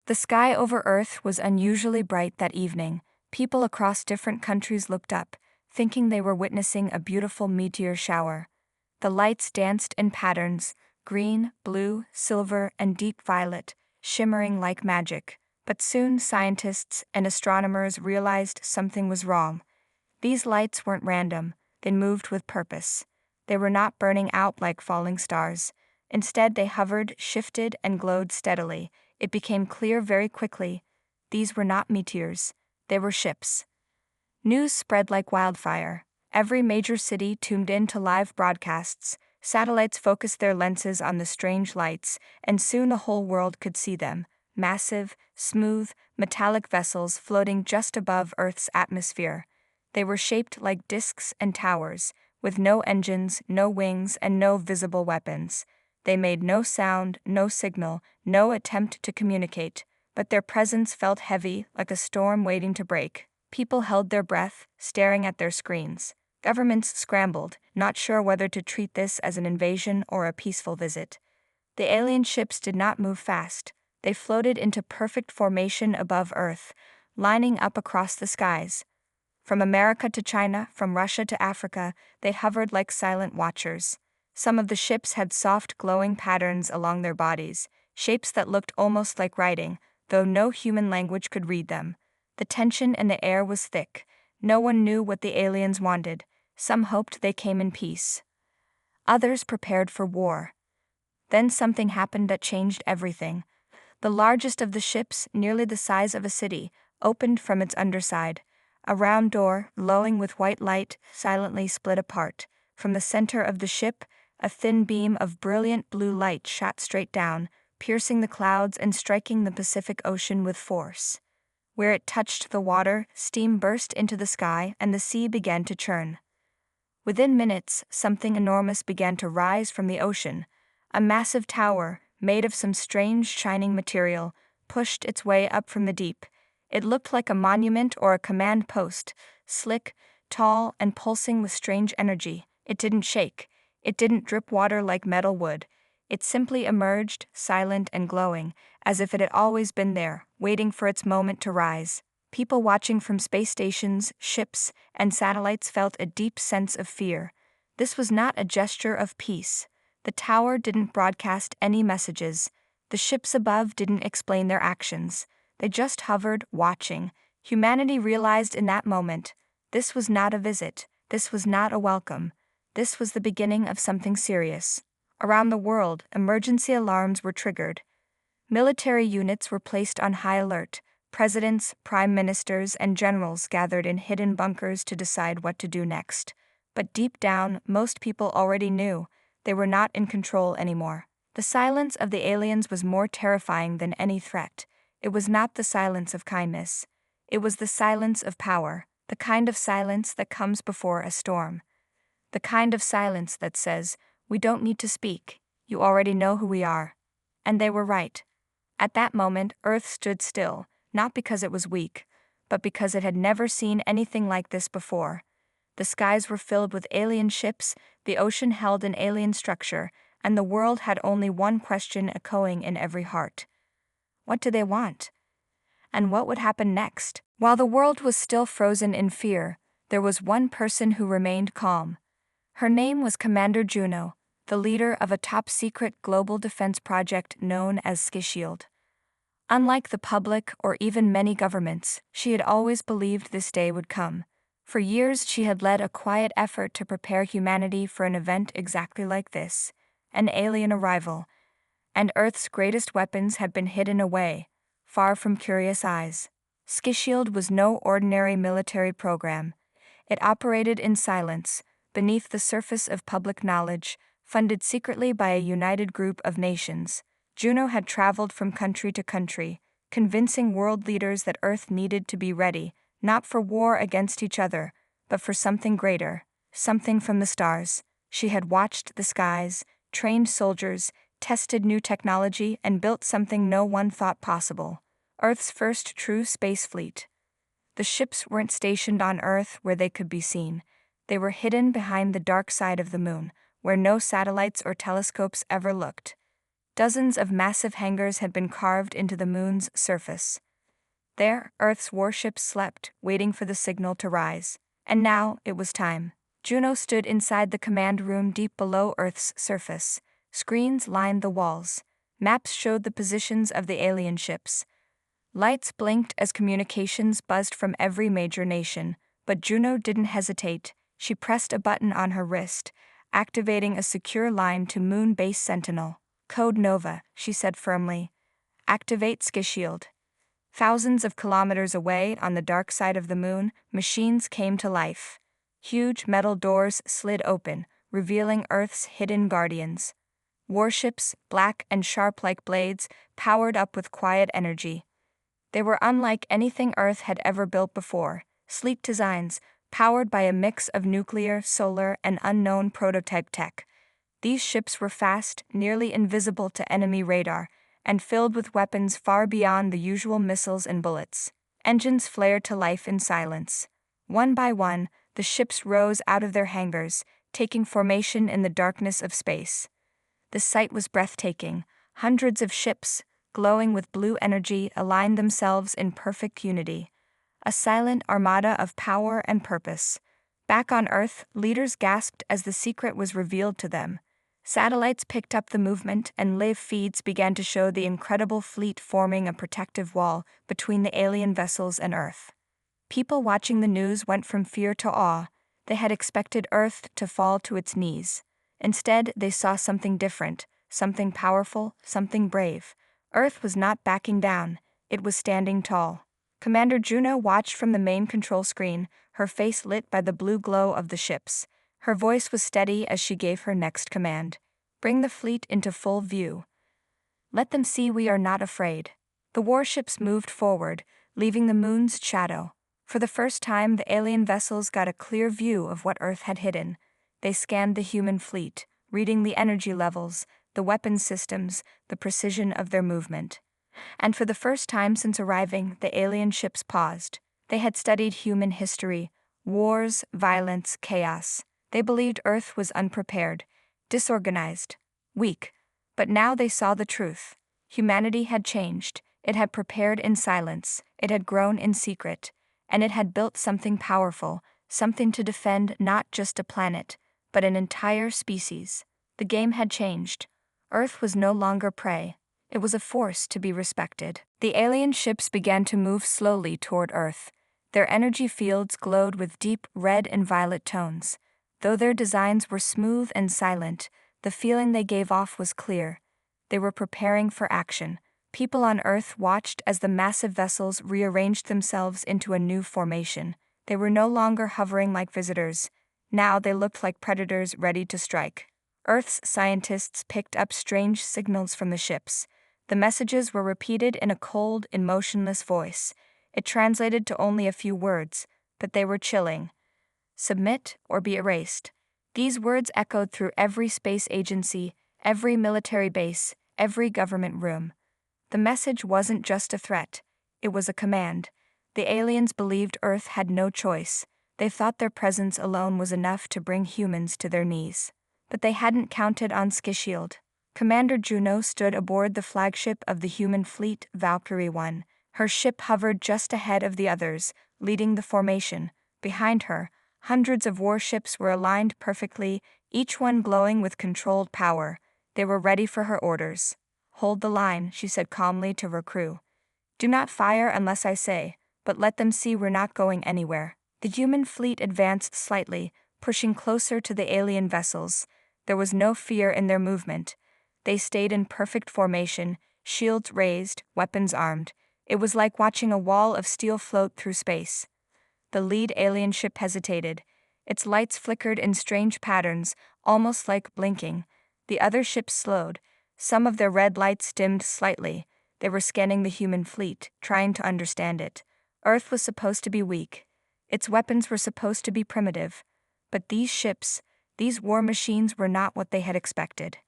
The sky over Earth was unusually bright that evening. People across different countries looked up, thinking they were witnessing a beautiful meteor shower. The lights danced in patterns, green, blue, silver, and deep violet, shimmering like magic. But soon scientists and astronomers realized something was wrong. These lights weren't random, they moved with purpose. They were not burning out like falling stars. Instead, they hovered, shifted, and glowed steadily. It became clear very quickly. These were not meteors, they were ships. News spread like wildfire. Every major city tuned in to live broadcasts. Satellites focused their lenses on the strange lights, and soon the whole world could see them. Massive, smooth, metallic vessels floating just above Earth's atmosphere. They were shaped like disks and towers, with no engines, no wings, and no visible weapons. They made no sound, no signal, no attempt to communicate, but their presence felt heavy, like a storm waiting to break. People held their breath, staring at their screens. Governments scrambled, not sure whether to treat this as an invasion or a peaceful visit. The alien ships did not move fast. They floated into perfect formation above Earth, lining up across the skies. From America to China, from Russia to Africa, they hovered like silent watchers. Some of the ships had soft glowing patterns along their bodies, shapes that looked almost like writing, though no human language could read them. The tension in the air was thick. No one knew what the aliens wanted. Some hoped they came in peace. Others prepared for war. Then something happened that changed everything. The largest of the ships, nearly the size of a city, opened from its underside. A round door, glowing with white light, silently split apart. From the center of the ship, a thin beam of brilliant blue light shot straight down, piercing the clouds and striking the Pacific Ocean with force. Where it touched the water, steam burst into the sky and the sea began to churn. Within minutes, something enormous began to rise from the ocean. A massive tower, made of some strange shining material, pushed its way up from the deep. It looked like a monument or a command post, slick, tall, and pulsing with strange energy. It didn't shake. It didn't drip water like metal would. It simply emerged, silent and glowing, as if it had always been there, waiting for its moment to rise. People watching from space stations, ships, and satellites felt a deep sense of fear. This was not a gesture of peace. The tower didn't broadcast any messages. The ships above didn't explain their actions. They just hovered, watching. Humanity realized in that moment, this was not a visit. This was not a welcome. This was the beginning of something serious. Around the world, emergency alarms were triggered. Military units were placed on high alert. Presidents, prime ministers, and generals gathered in hidden bunkers to decide what to do next. But deep down, most people already knew they were not in control anymore. The silence of the aliens was more terrifying than any threat. It was not the silence of kindness. It was the silence of power, the kind of silence that comes before a storm. The kind of silence that says, "We don't need to speak. You already know who we are." And they were right. At that moment, Earth stood still, not because it was weak, but because it had never seen anything like this before. The skies were filled with alien ships, the ocean held an alien structure, and the world had only one question echoing in every heart. What do they want? And what would happen next? While the world was still frozen in fear, there was one person who remained calm. Her name was Commander Juno, the leader of a top-secret global defense project known as SciShield. Unlike the public or even many governments, she had always believed this day would come. For years she had led a quiet effort to prepare humanity for an event exactly like this, an alien arrival, and Earth's greatest weapons had been hidden away, far from curious eyes. SciShield was no ordinary military program. It operated in silence, beneath the surface of public knowledge, funded secretly by a united group of nations. Juno had traveled from country to country, convincing world leaders that Earth needed to be ready, not for war against each other, but for something greater, something from the stars. She had watched the skies, trained soldiers, tested new technology, and built something no one thought possible: Earth's first true space fleet. The ships weren't stationed on Earth where they could be seen. They were hidden behind the dark side of the moon, where no satellites or telescopes ever looked. Dozens of massive hangars had been carved into the moon's surface. There, Earth's warships slept, waiting for the signal to rise. And now, it was time. Juno stood inside the command room deep below Earth's surface. Screens lined the walls. Maps showed the positions of the alien ships. Lights blinked as communications buzzed from every major nation, but Juno didn't hesitate. She pressed a button on her wrist, activating a secure line to Moon Base Sentinel. Code Nova, she said firmly. Activate Ski Shield. Thousands of kilometers away on the dark side of the moon, machines came to life. Huge metal doors slid open, revealing Earth's hidden guardians. Warships, black and sharp like blades, powered up with quiet energy. They were unlike anything Earth had ever built before, sleek designs, powered by a mix of nuclear, solar, and unknown prototype tech. These ships were fast, nearly invisible to enemy radar, and filled with weapons far beyond the usual missiles and bullets. Engines flared to life in silence. One by one, the ships rose out of their hangars, taking formation in the darkness of space. The sight was breathtaking. Hundreds of ships, glowing with blue energy, aligned themselves in perfect unity. A silent armada of power and purpose. Back on Earth, leaders gasped as the secret was revealed to them. Satellites picked up the movement, and live feeds began to show the incredible fleet forming a protective wall between the alien vessels and Earth. People watching the news went from fear to awe. They had expected Earth to fall to its knees. Instead, they saw something different, something powerful, something brave. Earth was not backing down, it was standing tall. Commander Juno watched from the main control screen, her face lit by the blue glow of the ships. Her voice was steady as she gave her next command. Bring the fleet into full view. Let them see we are not afraid. The warships moved forward, leaving the moon's shadow. For the first time, the alien vessels got a clear view of what Earth had hidden. They scanned the human fleet, reading the energy levels, the weapons systems, the precision of their movement. And for the first time since arriving, the alien ships paused. They had studied human history, wars, violence, chaos. They believed Earth was unprepared, disorganized, weak. But now they saw the truth. Humanity had changed. It had prepared in silence. It had grown in secret. And it had built something powerful, something to defend not just a planet, but an entire species. The game had changed. Earth was no longer prey. It was a force to be respected. The alien ships began to move slowly toward Earth. Their energy fields glowed with deep red and violet tones. Though their designs were smooth and silent, the feeling they gave off was clear. They were preparing for action. People on Earth watched as the massive vessels rearranged themselves into a new formation. They were no longer hovering like visitors. Now they looked like predators ready to strike. Earth's scientists picked up strange signals from the ships. The messages were repeated in a cold, emotionless voice. It translated to only a few words, but they were chilling. Submit or be erased. These words echoed through every space agency, every military base, every government room. The message wasn't just a threat. It was a command. The aliens believed Earth had no choice. They thought their presence alone was enough to bring humans to their knees. But they hadn't counted on Ski Shield. Commander Juno stood aboard the flagship of the human fleet, Valkyrie 1. Her ship hovered just ahead of the others, leading the formation. Behind her, hundreds of warships were aligned perfectly, each one glowing with controlled power. They were ready for her orders. Hold the line, she said calmly to her crew. Do not fire unless I say, but let them see we're not going anywhere. The human fleet advanced slightly, pushing closer to the alien vessels. There was no fear in their movement. They stayed in perfect formation, shields raised, weapons armed. It was like watching a wall of steel float through space. The lead alien ship hesitated. Its lights flickered in strange patterns, almost like blinking. The other ships slowed. Some of their red lights dimmed slightly. They were scanning the human fleet, trying to understand it. Earth was supposed to be weak. Its weapons were supposed to be primitive. But these ships, these war machines were not what they had expected.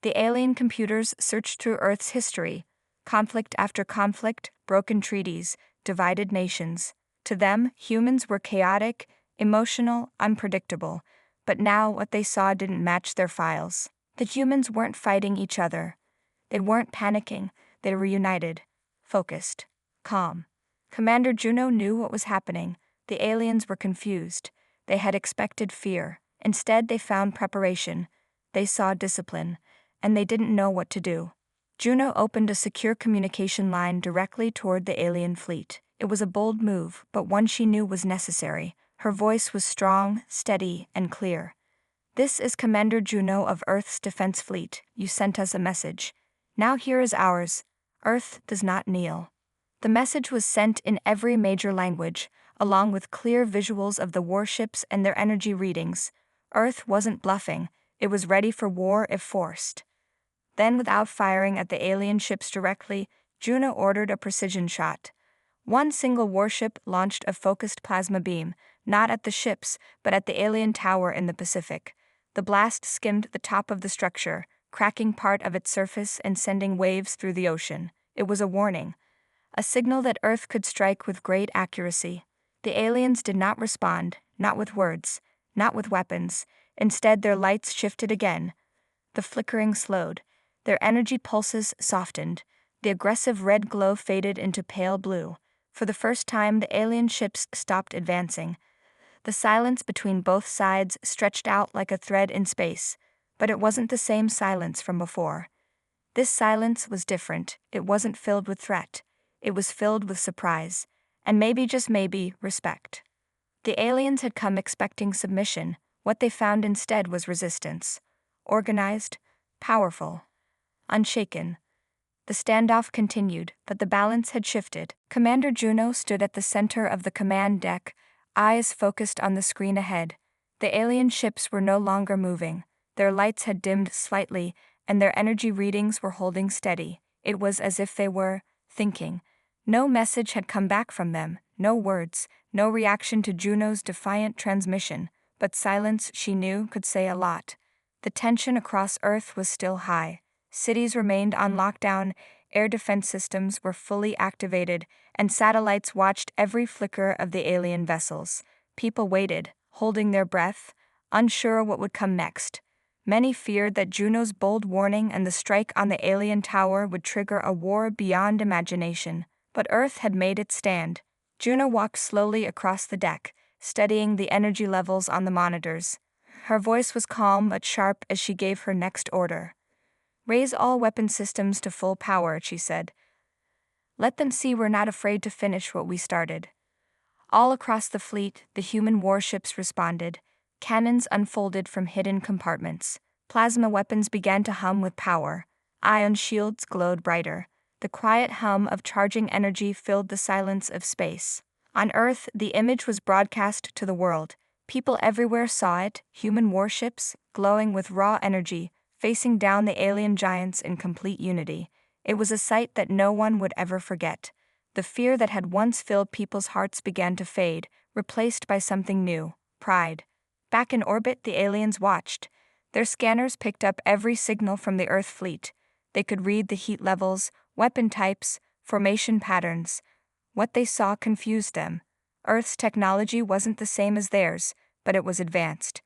The alien computers searched through Earth's history. Conflict after conflict, broken treaties, divided nations. To them, humans were chaotic, emotional, unpredictable. But now what they saw didn't match their files. The humans weren't fighting each other. They weren't panicking, they were united, focused, calm. Commander Juno knew what was happening. The aliens were confused. They had expected fear. Instead, they found preparation. They saw discipline, and they didn't know what to do. Juno opened a secure communication line directly toward the alien fleet. It was a bold move, but one she knew was necessary. Her voice was strong, steady, and clear. "This is Commander Juno of Earth's Defense Fleet. You sent us a message. Now here is ours. Earth does not kneel." The message was sent in every major language, along with clear visuals of the warships and their energy readings. Earth wasn't bluffing. It was ready for war if forced. Then, without firing at the alien ships directly, Juno ordered a precision shot. One single warship launched a focused plasma beam, not at the ships, but at the alien tower in the Pacific. The blast skimmed the top of the structure, cracking part of its surface and sending waves through the ocean. It was a warning, a signal that Earth could strike with great accuracy. The aliens did not respond, not with words, not with weapons. Instead, their lights shifted again. The flickering slowed. Their energy pulses softened. The aggressive red glow faded into pale blue. For the first time, the alien ships stopped advancing. The silence between both sides stretched out like a thread in space, but it wasn't the same silence from before. This silence was different. It wasn't filled with threat. It was filled with surprise, and maybe, just maybe, respect. The aliens had come expecting submission. What they found instead was resistance. Organized, powerful, unshaken. The standoff continued, but the balance had shifted. Commander Juno stood at the center of the command deck, eyes focused on the screen ahead. The alien ships were no longer moving. Their lights had dimmed slightly, and their energy readings were holding steady. It was as if they were thinking. No message had come back from them, no words, no reaction to Juno's defiant transmission, but silence, she knew, could say a lot. The tension across Earth was still high. Cities remained on lockdown, air defense systems were fully activated, and satellites watched every flicker of the alien vessels. People waited, holding their breath, unsure what would come next. Many feared that Juno's bold warning and the strike on the alien tower would trigger a war beyond imagination. But Earth had made its stand. Juno walked slowly across the deck, studying the energy levels on the monitors. Her voice was calm but sharp as she gave her next order. "Raise all weapon systems to full power," she said. "Let them see we're not afraid to finish what we started." All across the fleet, the human warships responded. Cannons unfolded from hidden compartments. Plasma weapons began to hum with power. Ion shields glowed brighter. The quiet hum of charging energy filled the silence of space. On Earth, the image was broadcast to the world. People everywhere saw it, human warships, glowing with raw energy, facing down the alien giants in complete unity. It was a sight that no one would ever forget. The fear that had once filled people's hearts began to fade, replaced by something new: pride. Back in orbit, the aliens watched. Their scanners picked up every signal from the Earth fleet. They could read the heat levels, weapon types, formation patterns. What they saw confused them. Earth's technology wasn't the same as theirs, but it was advanced.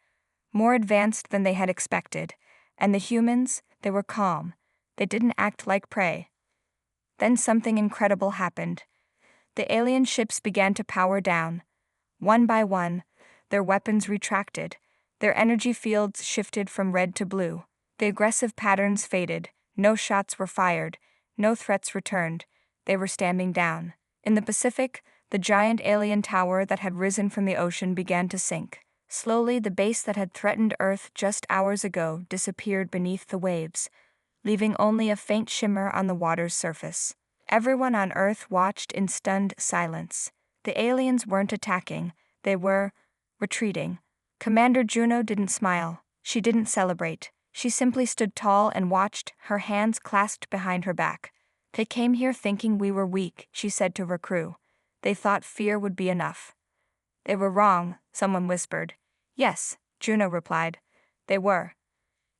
More advanced than they had expected. And the humans, they were calm. They didn't act like prey. Then something incredible happened. The alien ships began to power down. One by one, their weapons retracted. Their energy fields shifted from red to blue. The aggressive patterns faded. No shots were fired. No threats returned. They were standing down. In the Pacific, the giant alien tower that had risen from the ocean began to sink. Slowly, the base that had threatened Earth just hours ago disappeared beneath the waves, leaving only a faint shimmer on the water's surface. Everyone on Earth watched in stunned silence. The aliens weren't attacking. They were retreating. Commander Juno didn't smile. She didn't celebrate. She simply stood tall and watched, her hands clasped behind her back. "They came here thinking we were weak," she said to her crew. "They thought fear would be enough." "They were wrong," someone whispered. "Yes," Juno replied. "They were."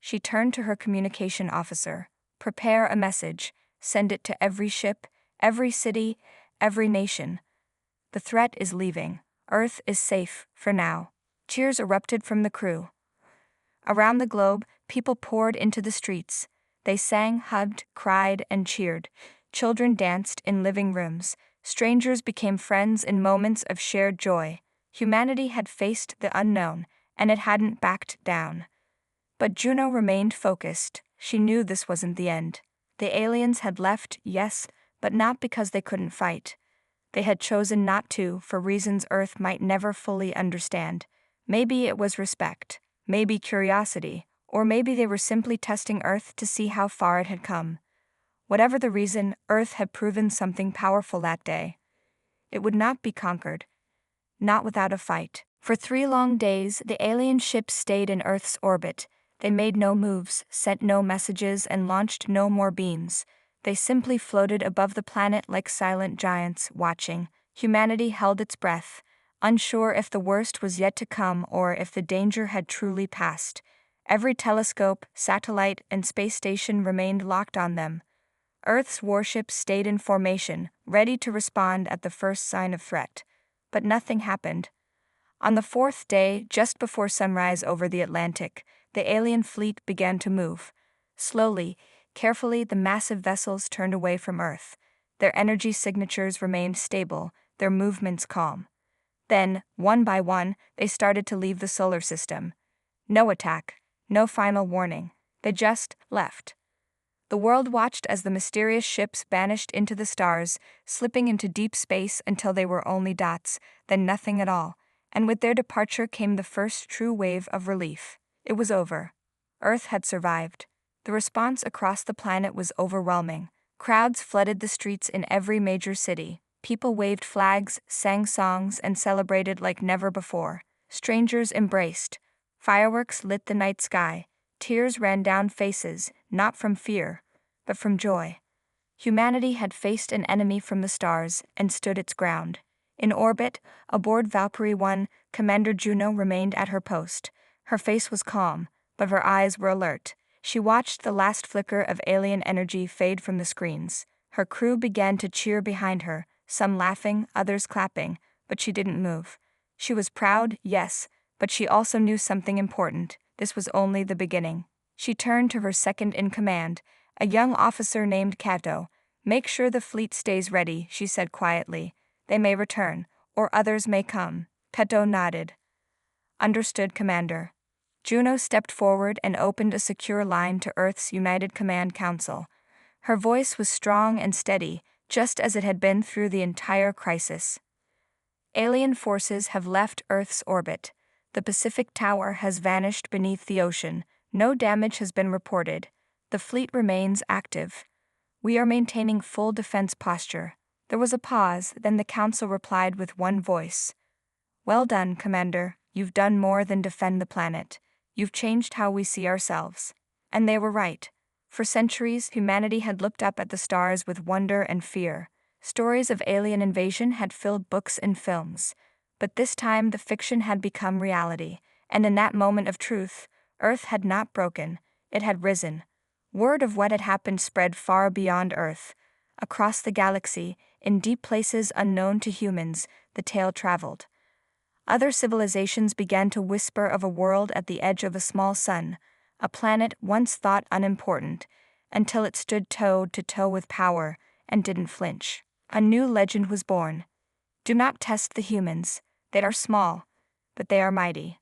She turned to her communication officer. "Prepare a message. Send it to every ship, every city, every nation. The threat is leaving. Earth is safe, for now." Cheers erupted from the crew. Around the globe, people poured into the streets. They sang, hugged, cried, and cheered. Children danced in living rooms. Strangers became friends in moments of shared joy. Humanity had faced the unknown, and it hadn't backed down. But Juno remained focused. She knew this wasn't the end. The aliens had left, yes, but not because they couldn't fight. They had chosen not to, for reasons Earth might never fully understand. Maybe it was respect, maybe curiosity, or maybe they were simply testing Earth to see how far it had come. Whatever the reason, Earth had proven something powerful that day. It would not be conquered. Not without a fight. For 3 long days, the alien ships stayed in Earth's orbit. They made no moves, sent no messages, and launched no more beams. They simply floated above the planet like silent giants, watching. Humanity held its breath, unsure if the worst was yet to come or if the danger had truly passed. Every telescope, satellite, and space station remained locked on them. Earth's warships stayed in formation, ready to respond at the first sign of threat. But nothing happened. On the 4th day, just before sunrise over the Atlantic, the alien fleet began to move. Slowly, carefully, the massive vessels turned away from Earth. Their energy signatures remained stable, their movements calm. Then, one by one, they started to leave the solar system. No attack, no final warning. They just left. The world watched as the mysterious ships vanished into the stars, slipping into deep space until they were only dots, then nothing at all. And with their departure came the first true wave of relief. It was over. Earth had survived. The response across the planet was overwhelming. Crowds flooded the streets in every major city. People waved flags, sang songs, and celebrated like never before. Strangers embraced. Fireworks lit the night sky. Tears ran down faces, not from fear, but from joy. Humanity had faced an enemy from the stars and stood its ground. In orbit, aboard Valkyrie 1, Commander Juno remained at her post. Her face was calm, but her eyes were alert. She watched the last flicker of alien energy fade from the screens. Her crew began to cheer behind her, some laughing, others clapping, but she didn't move. She was proud, yes, but she also knew something important. This was only the beginning. She turned to her second-in-command, a young officer named Kato. "Make sure the fleet stays ready," she said quietly. "They may return, or others may come." Kato nodded. "Understood, Commander." Juno stepped forward and opened a secure line to Earth's United Command Council. Her voice was strong and steady, just as it had been through the entire crisis. Alien forces have left Earth's orbit. The Pacific Tower has vanished beneath the ocean. No damage has been reported. The fleet remains active. We are maintaining full defense posture. There was a pause, then the council replied with one voice. "Well done, Commander. You've done more than defend the planet. You've changed how we see ourselves." And they were right. For centuries, humanity had looked up at the stars with wonder and fear. Stories of alien invasion had filled books and films. But this time the fiction had become reality, and in that moment of truth, Earth had not broken, it had risen. Word of what had happened spread far beyond Earth. Across the galaxy, in deep places unknown to humans, the tale traveled. Other civilizations began to whisper of a world at the edge of a small sun, a planet once thought unimportant, until it stood toe to toe with power and didn't flinch. A new legend was born. Do not test the humans. They are small, but they are mighty.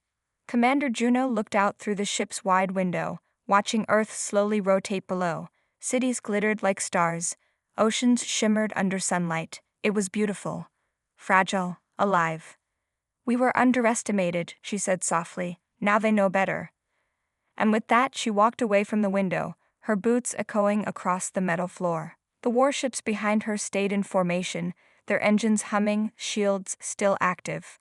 Commander Juno looked out through the ship's wide window, watching Earth slowly rotate below. Cities glittered like stars. Oceans shimmered under sunlight. It was beautiful, fragile, alive. "We were underestimated," she said softly. "Now they know better." And with that she walked away from the window, her boots echoing across the metal floor. The warships behind her stayed in formation, their engines humming, shields still active.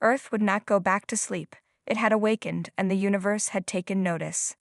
Earth would not go back to sleep. It had awakened, and the universe had taken notice.